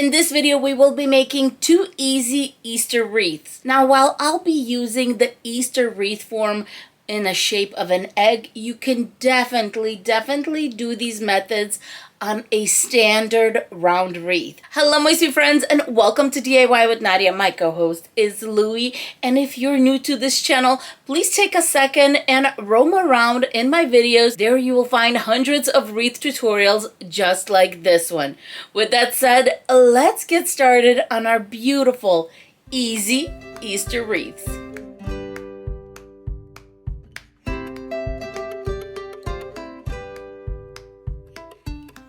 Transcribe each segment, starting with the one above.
In this video, we will be making 2 easy Easter wreaths. Now, while I'll be using the Easter wreath form in the shape of an egg, you can definitely do these methods on a standard round wreath. Hello my sweet friends, and welcome to DIY with Nadia. My co-host is Louie, and if you're new to this channel, please take a second and roam around in my videos. There you will find hundreds of wreath tutorials just like this one. With that said, let's get started on our beautiful, easy Easter wreaths.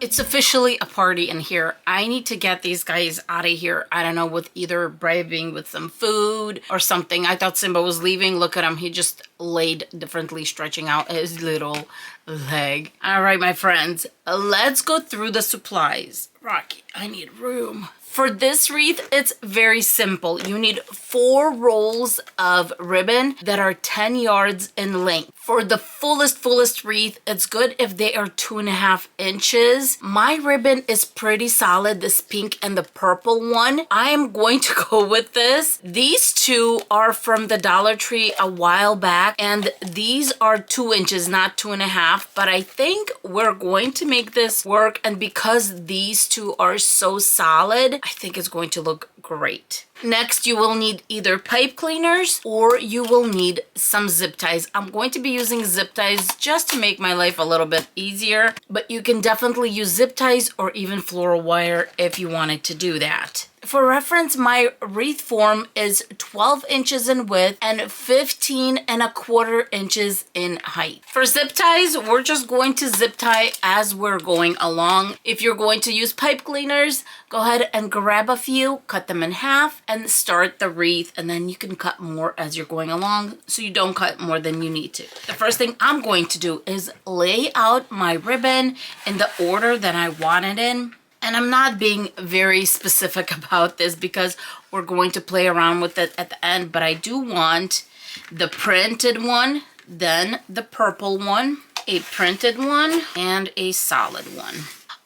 It's officially a party in here. I need to get these guys out of here. I don't know, with either bribing with some food or something. I thought Simba was leaving. Look at him. He just laid differently, stretching out his little leg. All right, my friends, let's go through the supplies. Rocky, I need room. For this wreath, it's very simple. You need 4 rolls of ribbon that are 10 yards in length. For the fullest wreath, it's good if they are 2.5 inches. My ribbon is pretty solid, this pink and the purple one. I am going to go with this. These two are from the Dollar Tree a while back, and these are 2 inches, not 2.5. But I think we're going to make this work, and because these two are so solid, I think it's going to look great. Next, you will need either pipe cleaners or you will need some zip ties. I'm going to be using zip ties just to make my life a little bit easier, but you can definitely use zip ties or even floral wire if you wanted to do that. For reference, my wreath form is 12 inches in width and 15.25 inches in height. For zip ties, we're just going to zip tie as we're going along. If you're going to use pipe cleaners, go ahead and grab a few, cut them in half, and start the wreath, and then you can cut more as you're going along so you don't cut more than you need to. The first thing I'm going to do is lay out my ribbon in the order that I want it in. And I'm not being very specific about this because we're going to play around with it at the end, but I do want the printed one, then the purple one, a printed one, and a solid one.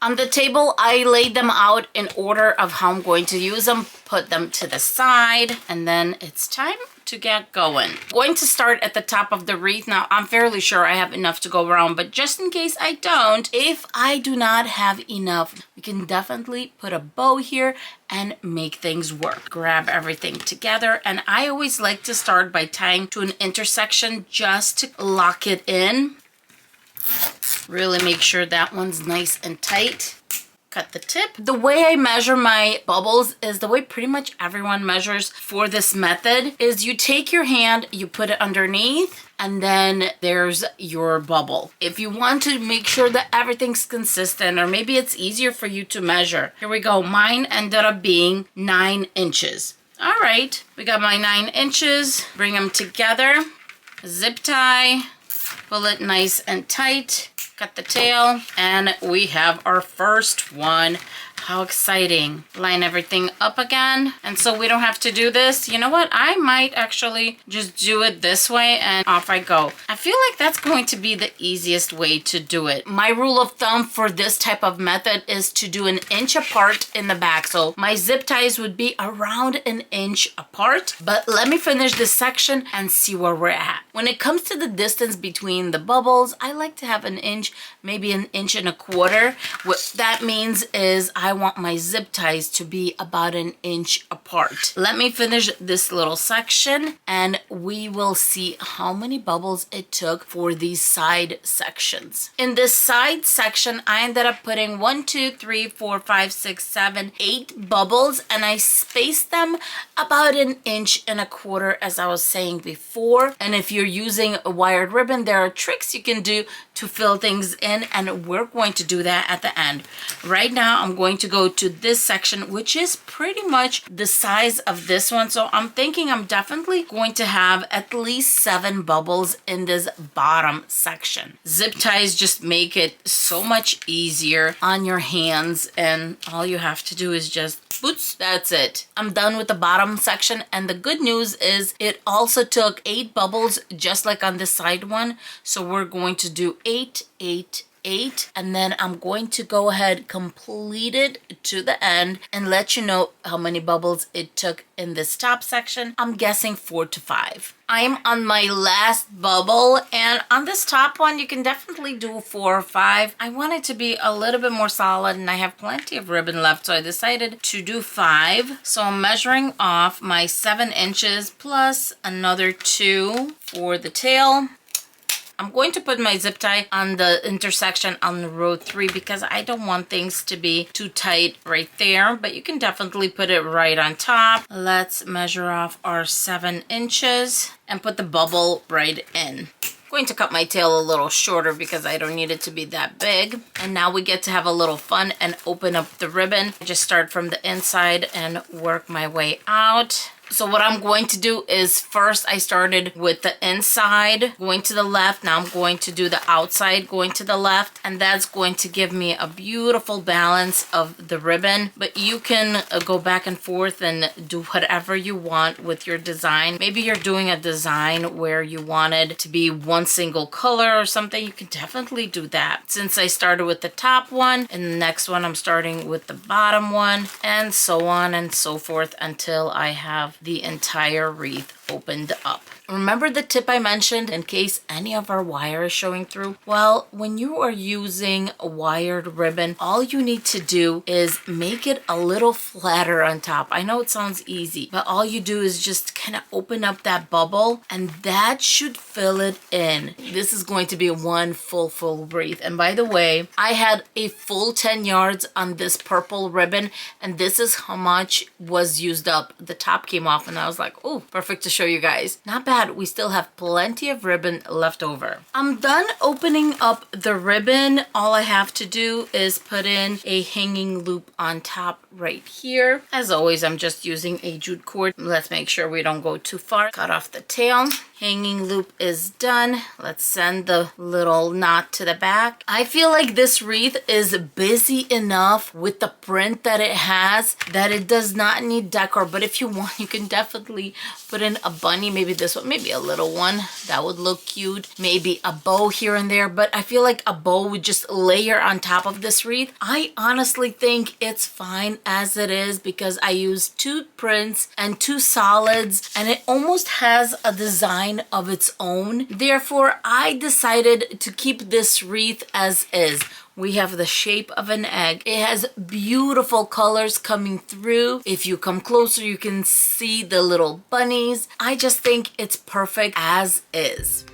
On the table, I laid them out in order of how I'm going to use them, put them to the side, and then it's time to get going. Going to start at the top of the wreath. Now, I'm fairly sure I have enough to go around, but just in case I don't, if I do not have enough, we can definitely put a bow here and make things work. Grab everything together, and I always like to start by tying to an intersection just to lock it in. Really make sure that one's nice and tight. Cut the tip. The way I measure my bubbles is the way pretty much everyone measures for this method is you take your hand, you put it underneath, and then there's your bubble. If you want to make sure that everything's consistent, or maybe it's easier for you to measure. Here we go. Mine ended up being 9 inches. All right, we got my 9 inches. Bring them together. Zip tie. Pull it nice and tight. Cut the tail, and we have our first one. How exciting. Line everything up again. And so we don't have to do this. You know what? I might actually just do it this way and off I go. I feel like that's going to be the easiest way to do it. My rule of thumb for this type of method is to do 1 inch apart in the back. So my zip ties would be around 1 inch apart. But let me finish this section and see where we're at. When it comes to the distance between the bubbles, I like to have 1 inch, maybe 1.25 inches. What that means is I want my zip ties to be about 1 inch apart. Let me finish this little section and we will see how many bubbles it took for these side sections. In this side section, I ended up putting 1, 2, 3, 4, 5, 6, 7, 8 bubbles, and I spaced them about 1.25 inches as I was saying before. And if you're using a wired ribbon, there are tricks you can do to fill things in, and we're going to do that at the end. Right now, I'm going to go to this section, which is pretty much the size of this one. So I'm thinking I'm definitely going to have at least 7 bubbles in this bottom section. Zip ties just make it so much easier on your hands, and all you have to do is just boots. That's it. I'm done with the bottom section, and the good news is it also took 8 bubbles just like on this side one. So we're going to do 8, 8, 8. And then I'm going to go ahead, complete it to the end, and let you know how many bubbles it took in this top section. I'm guessing 4 to 5. I'm on my last bubble, and on this top one you can definitely do 4 or 5. I want it to be a little bit more solid, and I have plenty of ribbon left, so I decided to do 5. So I'm measuring off my 7 inches plus another 2 for the tail. I'm going to put my zip tie on the intersection on row 3 because I don't want things to be too tight right there, but you can definitely put it right on top. Let's measure off our 7 inches and put the bubble right in. I'm going to cut my tail a little shorter because I don't need it to be that big. And now we get to have a little fun and open up the ribbon. I just start from the inside and work my way out. So what I'm going to do is first I started with the inside going to the left. Now I'm going to do the outside going to the left, and that's going to give me a beautiful balance of the ribbon. But you can go back and forth and do whatever you want with your design. Maybe you're doing a design where you wanted to be one single color or something. You can definitely do that. Since I started with the top one, and the next one I'm starting with the bottom one, and so on and so forth until I have the entire wreath opened up. Remember the tip I mentioned in case any of our wire is showing through? Well, when you are using a wired ribbon, all you need to do is make it a little flatter on top. I know it sounds easy, but all you do is just kind of open up that bubble, and that should fill it in. This is going to be one full wreath. And by the way, I had a full 10 yards on this purple ribbon, and this is how much was used up. The top came off, and I was like, oh, perfect to show you guys. Not bad. We still have plenty of ribbon left over. I'm done opening up the ribbon. All I have to do is put in a hanging loop on top right here. As always, I'm just using a jute cord. Let's make sure we don't go too far. Cut off the tail. Hanging loop is done. Let's send the little knot to the back. I feel like this wreath is busy enough with the print that it has that it does not need decor. But if you want, you can definitely put in a bunny. Maybe this one, maybe a little one. That would look cute. Maybe a bow here and there. But I feel like a bow would just layer on top of this wreath. I honestly think it's fine as it is because I used 2 prints and 2 solids, and it almost has a design of its own. Therefore, I decided to keep this wreath as is. We have the shape of an egg. It has beautiful colors coming through. If you come closer, you can see the little bunnies. I just think it's perfect as is.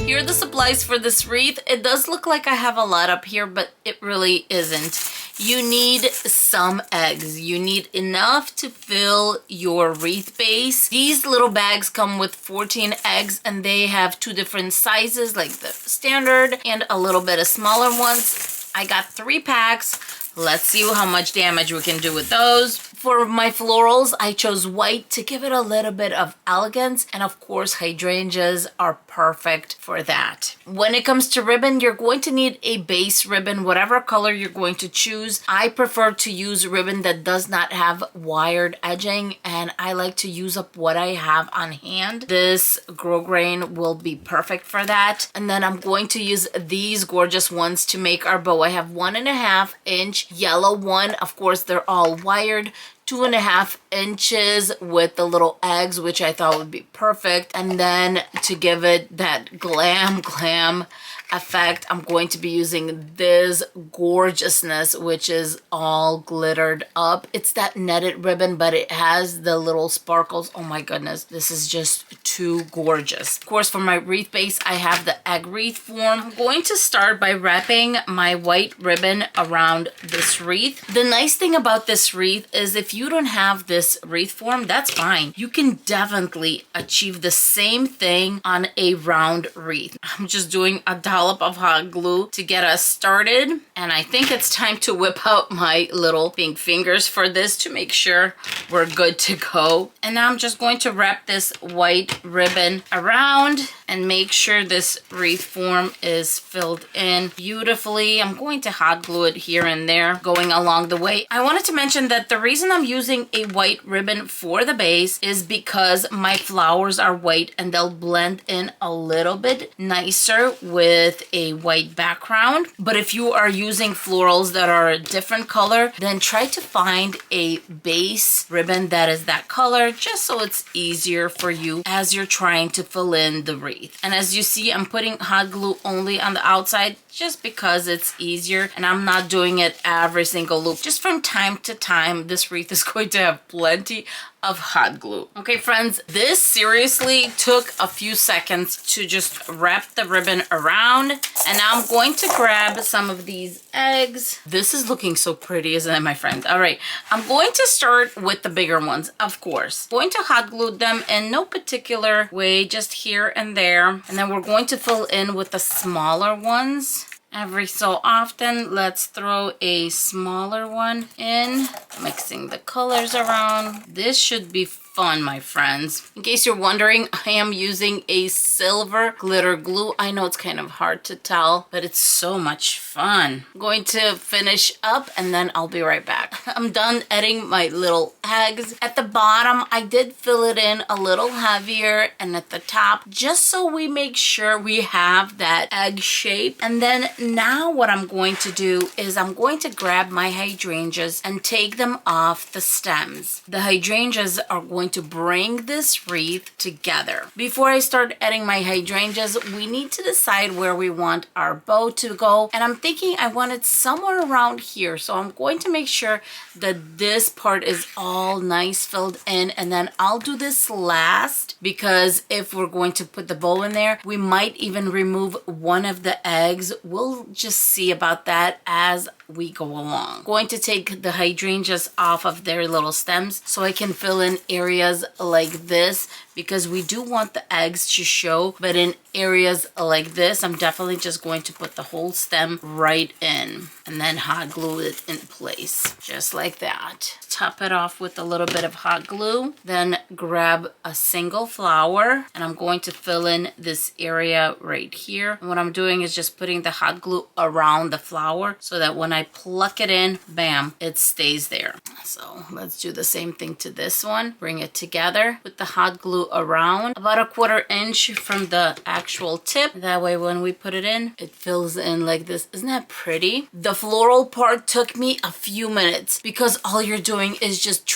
Here are the supplies for this wreath. It does look like I have a lot up here, but it really isn't. You need some eggs. You need enough to fill your wreath base. These little bags come with 14 eggs, and they have 2 different sizes, like the standard and a little bit of smaller ones. I got 3 packs. Let's see how much damage we can do with those. For my florals, I chose white to give it a little bit of elegance, and of course hydrangeas are perfect for that. When it comes to ribbon, you're going to need a base ribbon, whatever color you're going to choose. I prefer to use ribbon that does not have wired edging, and I like to use up what I have on hand. This grosgrain will be perfect for that. And then I'm going to use these gorgeous ones to make our bow. I have 1.5 inch yellow one. Of course, they're all wired. 2.5 inches with the little eggs, which I thought would be perfect. And then to give it that glam effect, I'm going to be using this gorgeousness, which is all glittered up. It's that netted ribbon, but it has the little sparkles. Oh my goodness, this is just too gorgeous. Of course, for my wreath base, I have the egg wreath form. I'm going to start by wrapping my white ribbon around this wreath. The nice thing about this wreath is if you don't have this wreath form, that's fine. You can definitely achieve the same thing on a round wreath. I'm just doing a dot dollop of hot glue to get us started. And I think it's time to whip out my little pink fingers for this to make sure we're good to go. And now I'm just going to wrap this white ribbon around and make sure this wreath form is filled in beautifully. I'm going to hot glue it here and there going along the way. I wanted to mention that the reason I'm using a white ribbon for the base is because my flowers are white and they'll blend in a little bit nicer with a white background. But if you are using florals that are a different color, then try to find a base ribbon that is that color, just so it's easier for you as you're trying to fill in the wreath. And as you see, I'm putting hot glue only on the outside just because it's easier, and I'm not doing it every single loop. Just from time to time, this wreath is going to have plenty of hot glue. Okay, friends, this seriously took a few seconds to just wrap the ribbon around. And now I'm going to grab some of these eggs. This is looking so pretty, isn't it, my friends? All right, I'm going to start with the bigger ones, of course. Going to hot glue them in no particular way, just here and there. And then we're going to fill in with the smaller ones. Every so often, let's throw a smaller one in, mixing the colors around. This should be fun, my friends. In case you're wondering, I am using a silver glitter glue. I know it's kind of hard to tell, but it's so much fun. I'm going to finish up and then I'll be right back. I'm done adding my little eggs. At the bottom, I did fill it in a little heavier, and at the top, just so we make sure we have that egg shape. And then now what I'm going to do is I'm going to grab my hydrangeas and take them off the stems. The hydrangeas are going to bring this wreath together. Before I start adding my hydrangeas, we need to decide where we want our bow to go. And I'm thinking I want it somewhere around here. So I'm going to make sure that this part is all nice filled in. And then I'll do this last, because if we're going to put the bow in there, we might even remove one of the eggs. We'll just see about that as we go along. Going to take the hydrangeas off of their little stems so I can fill in areas like this, because we do want the eggs to show, but in areas like this, I'm definitely just going to put the whole stem right in and then hot glue it in place, just like that. Top it off with a little bit of hot glue, then grab a single flower, and I'm going to fill in this area right here. And what I'm doing is just putting the hot glue around the flower so that when I pluck it in, bam, it stays there. So let's do the same thing to this one. Bring it together with the hot glue around about 1/4 inch from the actual tip. That way when we put it in, it fills in like this. Isn't that pretty? The floral part took me a few minutes because all you're doing is just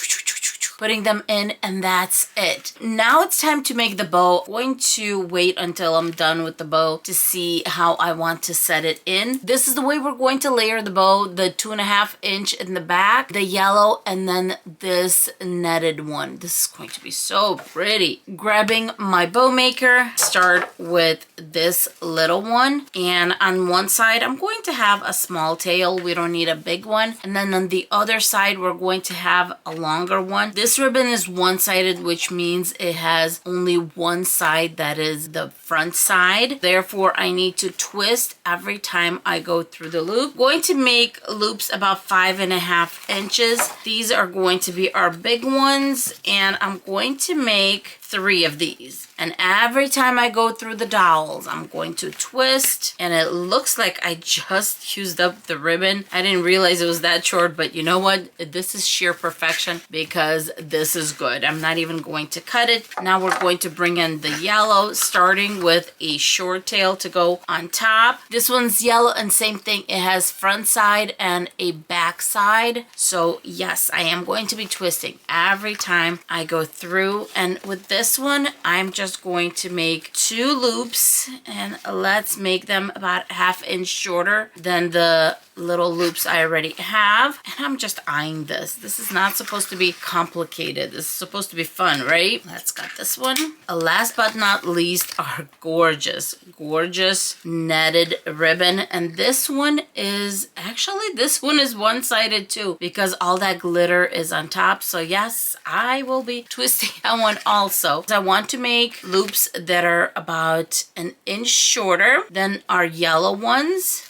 putting them in, and that's it. Now it's time to make the bow. I'm going to wait until I'm done with the bow to see how I want to set it in. This is the way we're going to layer the bow: the 2.5 inch in the back, the yellow, and then this netted one. This is going to be so pretty. Grabbing my bow maker, start with this little one, and on one side I'm going to have a small tail. We don't need a big one. And then on the other side we're going to have a longer one. This ribbon is one-sided, which means it has only one side that is the front side. Therefore, I need to twist every time I go through the loop. Going to make loops about 5.5 inches. These are going to be our big ones, and I'm going to make 3 of these. And every time I go through the dowels, I'm going to twist, and it looks like I just used up the ribbon. I didn't realize it was that short, but you know what? This is sheer perfection because this is good. I'm not even going to cut it. Now we're going to bring in the yellow, starting with a short tail to go on top. This one's yellow, and same thing. It has front side and a back side. So yes, I am going to be twisting every time I go through. And with this one, I'm just going to make 2 loops, and let's make them about 1/2 inch shorter than the little loops I already have. And I'm just eyeing this. This is not supposed to be complicated. This is supposed to be fun, right? Let's cut this one. Last but not least, our gorgeous netted ribbon. And this one is one-sided too, because all that glitter is on top. So yes, I will be twisting that one also. also. I want to make loops that are about an inch shorter than our yellow ones.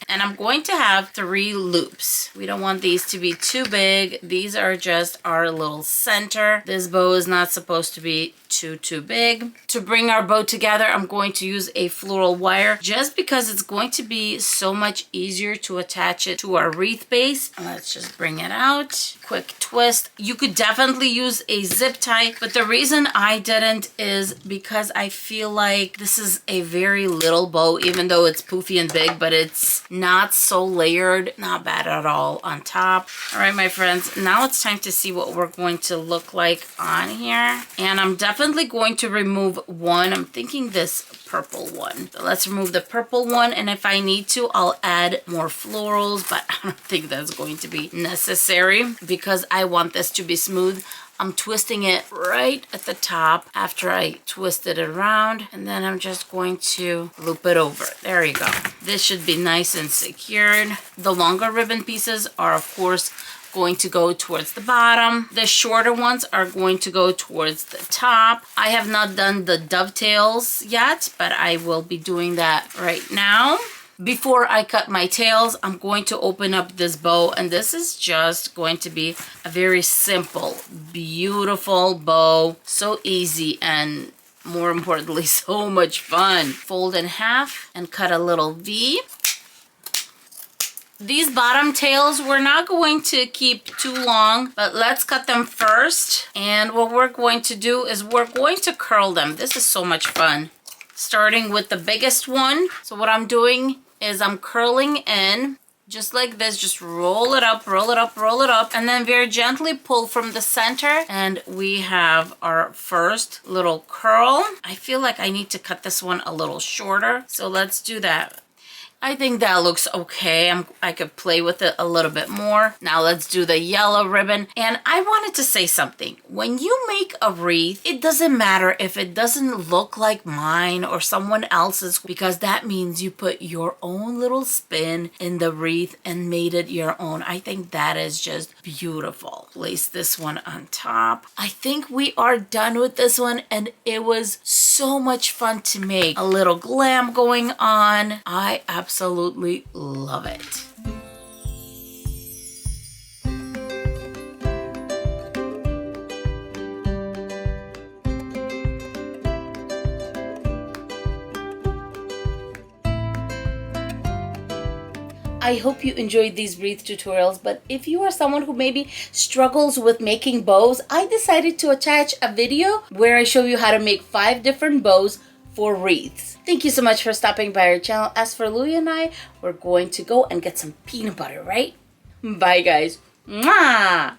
And I'm going to have 3 loops. We don't want these to be too big. These are just our little center. This bow is not supposed to be too big. To bring our bow together, I'm going to use a floral wire just because it's going to be so much easier to attach it to our wreath base. Let's just bring it out. Quick twist. You could definitely use a zip tie, but the reason I didn't is because I feel like this is a very little bow, even though it's poofy and big, but it's not so layered. Not bad at all on top. All right, my friends, now it's time to see what we're going to look like on here. And I'm definitely going to remove one. I'm thinking this purple one. So let's remove the purple one, and if I need to, I'll add more florals, but I don't think that's going to be necessary because I want this to be smooth. I'm twisting it right at the top after I twisted it around, and then I'm just going to loop it over. There you go. This should be nice and secured. The longer ribbon pieces are, of course, going to go towards the bottom. The shorter ones are going to go towards the top. I have not done the dovetails yet, but I will be doing that right now. Before I cut my tails, I'm going to open up this bow, and this is just going to be a very simple, beautiful bow. So easy and more importantly, so much fun. Fold in half and cut a little V. These bottom tails, we're not going to keep too long, but let's cut them first. And what we're going to do is we're going to curl them. This is so much fun. Starting with the biggest one. So what I'm doing is I'm curling in just like this. Just roll it up, roll it up, roll it up, and then very gently pull from the center. And we have our first little curl. I feel like I need to cut this one a little shorter. So let's do that. I think that looks okay. I could play with it a little bit more. Now let's do the yellow ribbon. And I wanted to say something. When you make a wreath, it doesn't matter if it doesn't look like mine or someone else's, because that means you put your own little spin in the wreath and made it your own. I think that is just beautiful. Place this one on top. I think we are done with this one, and it was so much fun to make. A little glam going on. I absolutely love it. I hope you enjoyed these wreath tutorials, but if you are someone who maybe struggles with making bows, I decided to attach a video where I show you how to make 5 different bows for wreaths. Thank you so much for stopping by our channel. As for Louie and I, we're going to go and get some peanut butter, right? Bye guys. Mwah!